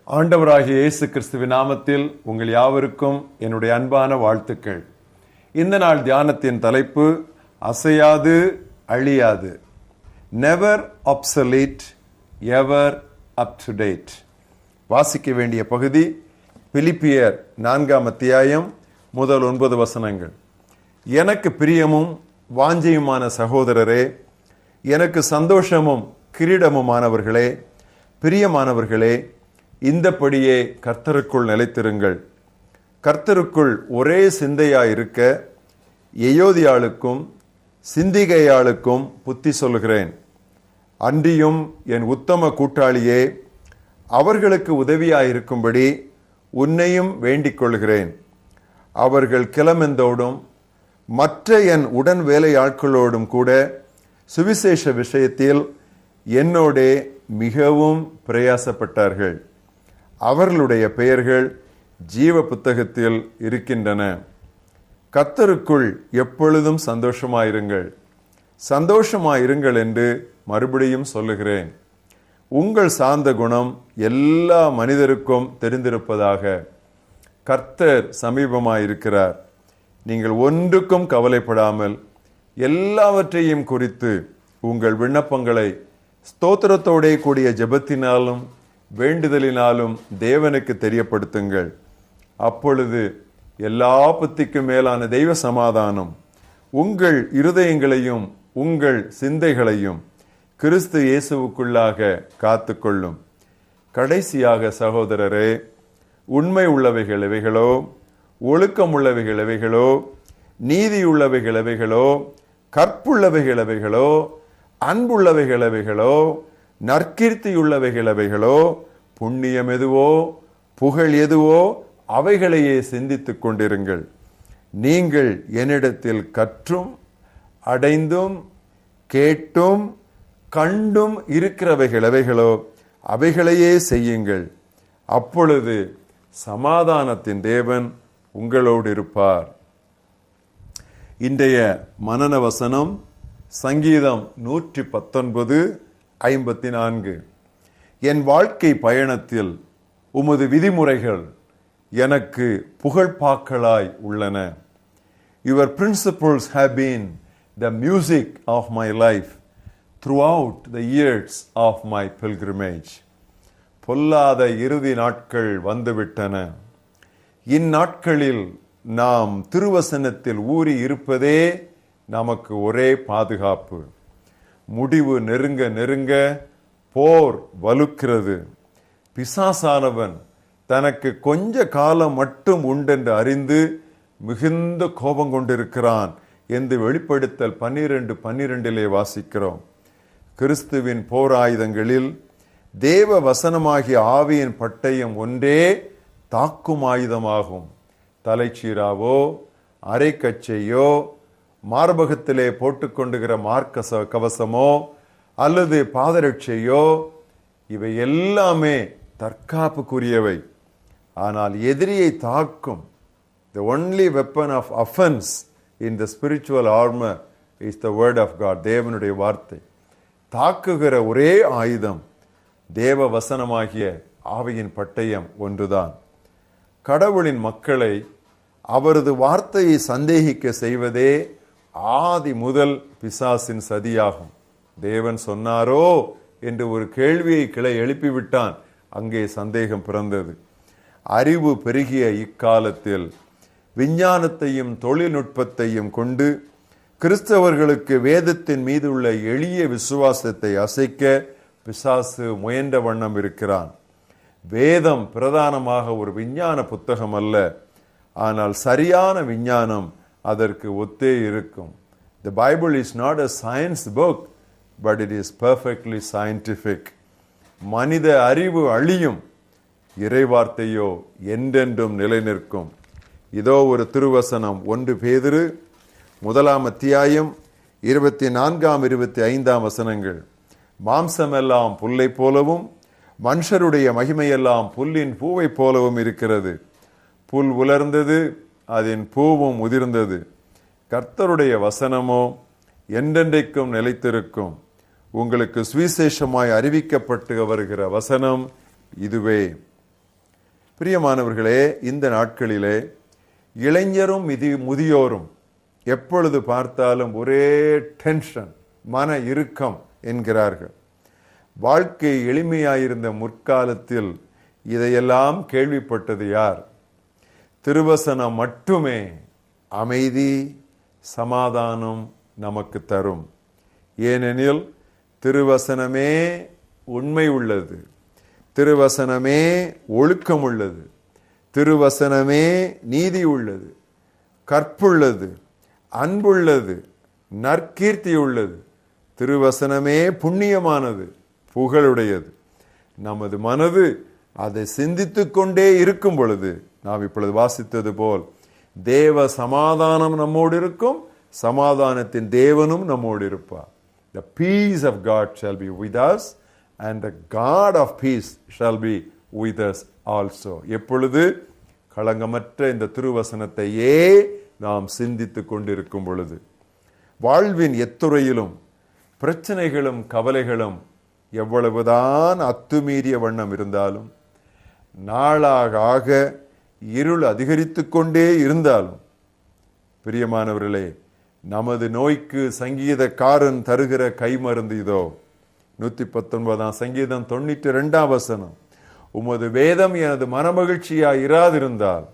ஆண்டவராகிய இயேசு கிறிஸ்துவின் நாமத்தில் உங்கள் யாவருக்கும் என்னுடைய அன்பான வாழ்த்துக்கள். இந்த நாள் தியானத்தின் தலைப்பு அசையாது அழியாது, never obsolete, ever up to date. வாசிக்க வேண்டிய பகுதி பிலிப்பியர் 4ஆம் அத்தியாயம் முதல் 9 வசனங்கள். எனக்கு பிரியமும் வாஞ்சையுமான சகோதரரே, எனக்கு சந்தோஷமும் கிரீடமுமானவர்களே, பிரியமானவர்களே, இந்தபடியே கர்த்தருக்குள் நிலைத்திருங்கள். கர்த்தருக்குள் ஒரே சிந்தையாயிருக்க எயோதியாளுக்கும் சிந்திகையாளுக்கும் புத்தி சொல்லுகிறேன். அன்றியும் என் உத்தம கூட்டாளியே, அவர்களுக்கு உதவியாயிருக்கும்படி உன்னையும் வேண்டிக் கொள்கிறேன். அவர்கள் கிளமெந்தோடும் மற்ற என் உடன் வேலையாட்களோடும் கூட சுவிசேஷ விஷயத்தில் என்னோடே மிகவும் பிரயாசப்பட்டார்கள். அவர்களுடைய பெயர்கள் ஜீவ புத்தகத்தில் இருக்கின்றன. கர்த்தருக்குள் எப்பொழுதும் சந்தோஷமாயிருங்கள். சந்தோஷமாயிருங்கள் என்று மறுபடியும் சொல்லுகிறேன். உங்கள் சாந்த குணம் எல்லா மனிதருக்கும் தெரிந்திருப்பதாக. கர்த்தர் சமீபமாயிருக்கிறார். நீங்கள் ஒன்றுக்கும் கவலைப்படாமல் எல்லாவற்றையும் குறித்து உங்கள் விண்ணப்பங்களை ஸ்தோத்திரத்தோடே கூடிய ஜெபத்தினாலும் வேண்டுதலினாலும் தேவனுக்கு தெரியப்படுத்துங்கள். அப்பொழுது எல்லா புத்திக்கும் மேலான தெய்வ சமாதானம் உங்கள் இருதயங்களையும் உங்கள் சிந்தைகளையும் கிறிஸ்து இயேசுவுக்குள்ளாக காத்துக்கொள்ளும். கடைசியாக சகோதரரே, உண்மை உள்ளவைகள் எவைகளோ, ஒழுக்கம் உள்ளவைகள் எவைகளோ, நீதி உள்ளவைகள் எவைகளோ, கற்புள்ளவைகள் எவைகளோ, அன்புள்ளவைகள் எவைகளோ, நற்கீர்த்தியுள்ளவைகள் எவைகளோ, புண்ணியம் எதுவோ, புகழ் எதுவோ, அவைகளையே சிந்தித்துக் கொண்டிருங்கள். நீங்கள் என்னிடத்தில் கற்றும் அடைந்தும் கேட்டும் கண்டும் இருக்கிறவைகள் எவைகளோ அவைகளையே செய்யுங்கள். அப்பொழுது சமாதானத்தின் தேவன் உங்களோடு இருப்பார். இன்றைய மனன வசனம் சங்கீதம் 119:54. என் வாழ்க்கை பயணத்தில் உமது விதிமுறைகள் எனக்கு புகழ்பாக்களாய் உள்ளன. Your principles have been the music of my life throughout the years of my pilgrimage. பொல்லாத இறுதி நாட்கள் வந்துவிட்டன. இந்நாட்களில் நாம் திருவசனத்தில் ஊறி இருப்பதே நமக்கு ஒரே பாதுகாப்பு. முடிவு நெருங்க நெருங்க போர் வலுக்கிறது. பிசாசானவன் தனக்கு கொஞ்ச காலம் மட்டும் உண்டென்று அறிந்து மிகுந்த கோபம் கொண்டிருக்கிறான் என்று வெளிப்படுத்தல் 12:12 வாசிக்கிறோம். கிறிஸ்துவின் போர் ஆயுதங்களில் தேவ வசனமாகிய ஆவியின் பட்டயம் ஒன்றே தாக்கும் ஆயுதமாகும். தலைச்சீராவோ, அரைக்கச்சையோ, மார்பகத்திலே போட்டுக்கொண்டுகிற மார்க்க கவசமோ அல்லது பாதரட்சையோ, இவை எல்லாமே தற்காப்புக்குரியவை. ஆனால் எதிரியை தாக்கும் the only weapon of offense in the spiritual armor is the word of God. தேவனுடைய வார்த்தை. தாக்குகிற ஒரே ஆயுதம் தேவ வசனமாகிய ஆவியின் பட்டயம் ஒன்றுதான். கடவுளின் மக்களை அவரது வார்த்தையை சந்தேகிக்க செய்வதே ஆதி முதல் பிசாசின் சதியாகும். தேவன் சொன்னாரோ என்று ஒரு கேள்வியை கிளை எழுப்பிவிட்டான். அங்கே சந்தேகம் பிறந்தது. அறிவு பெருகிய இக்காலத்தில் விஞ்ஞானத்தையும் தொழில்நுட்பத்தையும் கொண்டு கிறிஸ்தவர்களுக்கு வேதத்தின் மீது உள்ள எளிய விசுவாசத்தை அசைக்க பிசாசு முயன்ற வண்ணம் இருக்கிறான். வேதம் பிரதானமாக ஒரு விஞ்ஞான புத்தகம் அல்ல, ஆனால் சரியான விஞ்ஞானம் அதற்கு ஒத்தே இருக்கும். The Bible is not a science book, but it is perfectly scientific. மனித அறிவு அழியும், இறைவார்த்தையோ என்றென்றும் நிலை நிற்கும். இதோ ஒரு திருவசனம். 1 பேதுரு 1ஆம் அத்தியாயம் 24-25 வசனங்கள். மாம்சமெல்லாம் புல்லை போலவும் மனுஷருடைய மகிமையெல்லாம் புல்லின் பூவை போலவும் இருக்கிறது. புல் உலர்ந்தது, அதன் பூவும் உதிர்ந்தது. கர்த்தருடைய வசனமோ என்றென்றைக்கும் நிலைத்திருக்கும். உங்களுக்கு சுவிசேஷமாய் அறிவிக்கப்பட்டு வருகிற வசனம் இதுவே. பிரியமானவர்களே, இந்த நாட்களிலே இளைஞரும் முதியோரும் எப்பொழுது பார்த்தாலும் ஒரே டென்ஷன், மன இறுக்கம் என்கிறார்கள். வாழ்க்கை எளிமையாயிருந்த முற்காலத்தில் இதையெல்லாம் கேள்விப்பட்டது யார்? திருவசனம் மட்டுமே அமைதி, சமாதானம் நமக்கு தரும். ஏனெனில் திருவசனமே உண்மை உள்ளது, திருவசனமே ஒழுக்கம் உள்ளது, திருவசனமே நீதி உள்ளது, கற்புள்ளது, அன்புள்ளது, நற்கீர்த்தி உள்ளது. திருவசனமே புண்ணியமானது, புகழுடையது. நமது மனது அதை சிந்தித்துக் கொண்டே இருக்கும் பொழுது நாம் இப்பொழுது வாசித்தது போல் தேவ சமாதானம் நம்மோடு இருக்கும், சமாதானத்தின் தேவனும் நம்மோடு இருப்பார். The peace of God shall be with us and the God of peace shall be with us also. எப்பொழுது களங்கமற்ற இந்த திருவசனத்தையே நாம் சிந்தித்துக் கொண்டிருக்கும் பொழுது. வாழ்வின் எத்துறையிலும் பிரச்சனைகளும் கவலைகளும் எவ்வளவுதான் அத்துமீறிய வண்ணம் இருந்தாலும், நாளாக ஆக இருள் அதிகரித்துக் கொண்டே இருந்தாலும், பிரியமானவர்களே, நமது நோய்க்கு சங்கீதக்காரன் தருகிற கைமருந்து இதோ. 119 சங்கீதம் 92 உமது வேதம் எனது மனமகிழ்ச்சியாய் இராதிருந்தால்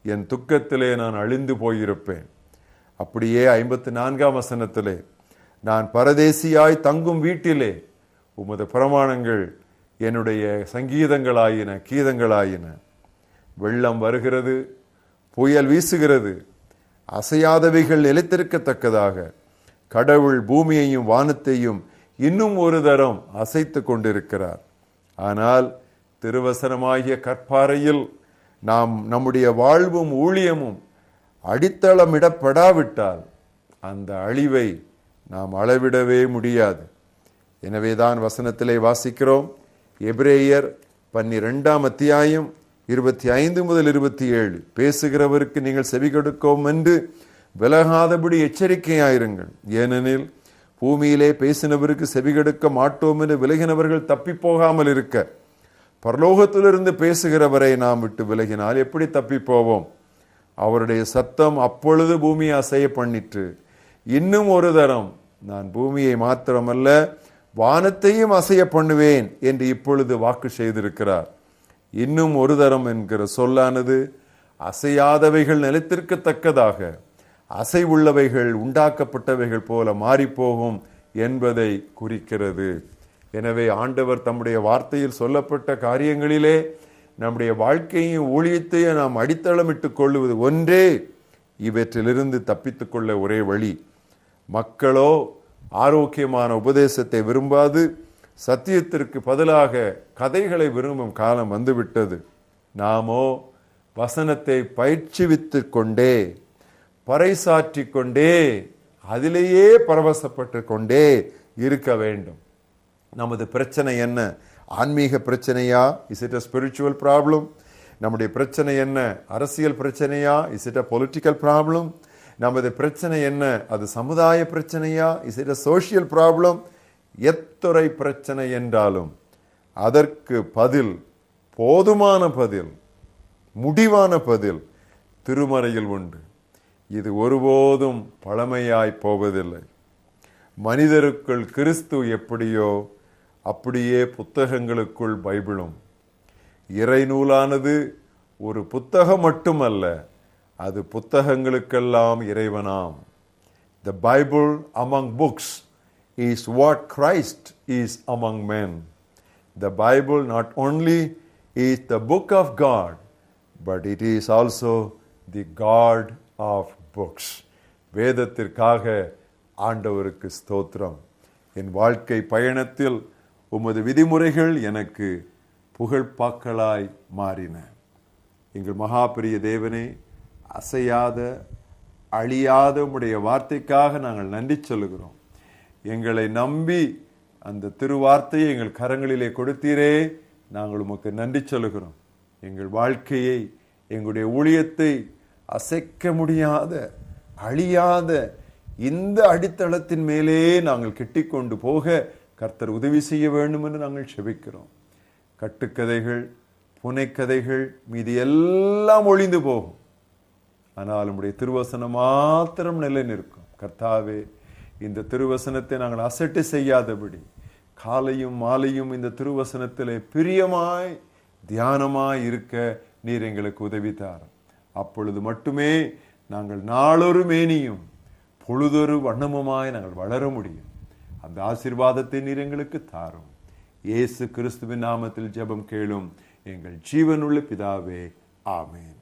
என் துக்கத்திலே நான் அழிந்து போயிருப்பேன். அப்படியே 54 நான் பரதேசியாய் தங்கும் வீட்டிலே உமது பிரமாணங்கள் என்னுடைய சங்கீதங்களாயின, கீதங்களாயின. வெள்ளம் வருகிறது, புயல் வீசுகிறது, அசையாதவைகள் நிலைத்திருக்கத்தக்கதாக கடவுள் பூமியையும் வானத்தையும் இன்னும் ஒரு தரம் அசைத்து கொண்டிருக்கிறார். ஆனால் திருவசனமாகிய கற்பாறையில் நாம் நம்முடைய வாழ்வும் ஊழியமும் அடித்தளமிடப்படாவிட்டால் அந்த அழிவை நாம் அளவிடவே முடியாது. எனவேதான் வசனத்திலே வாசிக்கிறோம், எபிரேயர் 12 25 முதல் 27, பேசுகிறவருக்கு நீங்கள் செவி கொடுக்கவும் என்று விலகாதபடி எச்சரிக்கையாயிருங்கள். ஏனெனில் பூமியிலே பேசினவருக்கு செவி கொடுக்க மாட்டோம் என்று விலகினவர்கள் தப்பி போகாமல் இருக்க, பரலோகத்திலிருந்து பேசுகிறவரை நாம் விட்டு விலகினால் எப்படி தப்பி போவோம்? அவருடைய சத்தம் அப்பொழுது பூமியை அசைய பண்ணிற்று. இன்னும் ஒரு தரம் நான் பூமியை மாத்திரமல்ல வானத்தையும் அசைய பண்ணுவேன் என்று இப்பொழுது வாக்கு செய்திருக்கிறார். இன்னும் ஒரு தரம் என்கிற சொல்லானது அசையாதவைகள் நிலைத்திருக்கத்தக்கதாக அசைவுள்ளவைகள் உண்டாக்கப்பட்டவைகள் போல மாறிப்போகும் என்பதை குறிக்கிறது. எனவே ஆண்டவர் தம்முடைய வார்த்தையில் சொல்லப்பட்ட காரியங்களிலே நம்முடைய வாழ்க்கையும் ஊழியத்தையும் நாம் அடித்தளமிட்டுக் கொள்ளுவது ஒன்றே இவற்றிலிருந்து தப்பித்துக் கொள்ள ஒரே வழி. மக்களோ ஆரோக்கியமான உபதேசத்தை விரும்பாது சத்தியத்திற்கு பதிலாக கதைகளை விரும்பும் காலம் வந்துவிட்டது. நாமோ வசனத்தை பயிற்சிவித்துக் கொண்டே, பறைசாற்றிக் கொண்டே, அதிலேயே பரவசப்பட்டு கொண்டே இருக்க வேண்டும். நமது பிரச்சனை என்ன? ஆன்மீக பிரச்சனையா? Is it a spiritual problem? நம்முடைய பிரச்சனை என்ன? அரசியல் பிரச்சனையா? Is it a political problem? நமது பிரச்சனை என்ன? அது சமுதாய பிரச்சனையா? Is it a social problem? எத்துறை பிரச்சனை என்றாலும் அதற்கு பதில், போதுமான பதில், முடிவான பதில் திருமறையில் உண்டு. இது ஒருபோதும் பழமையாய் போவதில்லை. மனிதருக்குள் கிறிஸ்து எப்படியோ அப்படியே புத்தகங்களுக்குள் பைபிளும். இறை நூலானது ஒரு புத்தகம் மட்டுமல்ல, அது புத்தகங்களுக்கெல்லாம் இறைவனாம். The Bible among books is what Christ is among men. The Bible not only is the book of God, but it is also the God of books. வேதத்திற்காக ஆண்டவருக்கு ஸ்தோத்திரம். என் வாழ்க்கை பயணத்தில் உமது விதிமுறைகள் எனக்கு புகழ்பாக்களாய் மாறின. எங்கள் மகாபெரிய தேவனே, அசையாத அழியாத உம்முடைய வார்த்தைக்காக நாங்கள் நன்றி சொல்லுகிறோம். எங்களை நம்பி அந்த திருவார்த்தையை எங்கள் கரங்களிலே கொடுத்தீரே, நாங்கள் உமக்கு நன்றி சொல்லுகிறோம். எங்கள் வாழ்க்கையை, எங்களுடைய ஊழியத்தை அசைக்க முடியாத அழியாத இந்த அடித்தளத்தின் மேலே நாங்கள் கெட்டிக்கொண்டு போக கர்த்தர் உதவி செய்ய வேண்டும் என்று நாங்கள் செபிக்கிறோம். கட்டுக்கதைகள், புனைக்கதைகள் மீது எல்லாம் ஒளிந்து போகும். ஆனால் உம்முடைய திருவசனம் மாத்திரம் நிலை நிற்கும். கர்த்தாவே, இந்த திருவசனத்தை நாங்கள் அசட்டு செய்யாதபடி காலையும் மாலையும் இந்த திருவசனத்திலே பிரியமாய் தியானமாய் இருக்க நீர் எங்களுக்கு உதவி தாரும். அப்பொழுது மட்டுமே நாங்கள் நாளொரு மேனியும் பொழுதொரு வண்ணமுமாய் நாங்கள் வளர முடியும். அந்த ஆசீர்வாதத்தை நீர் எங்களுக்கு தாரும். இயேசு கிறிஸ்துவின் நாமத்தில் ஜெபம் கேளும் எங்கள் ஜீவனுள்ள பிதாவே, ஆமென்.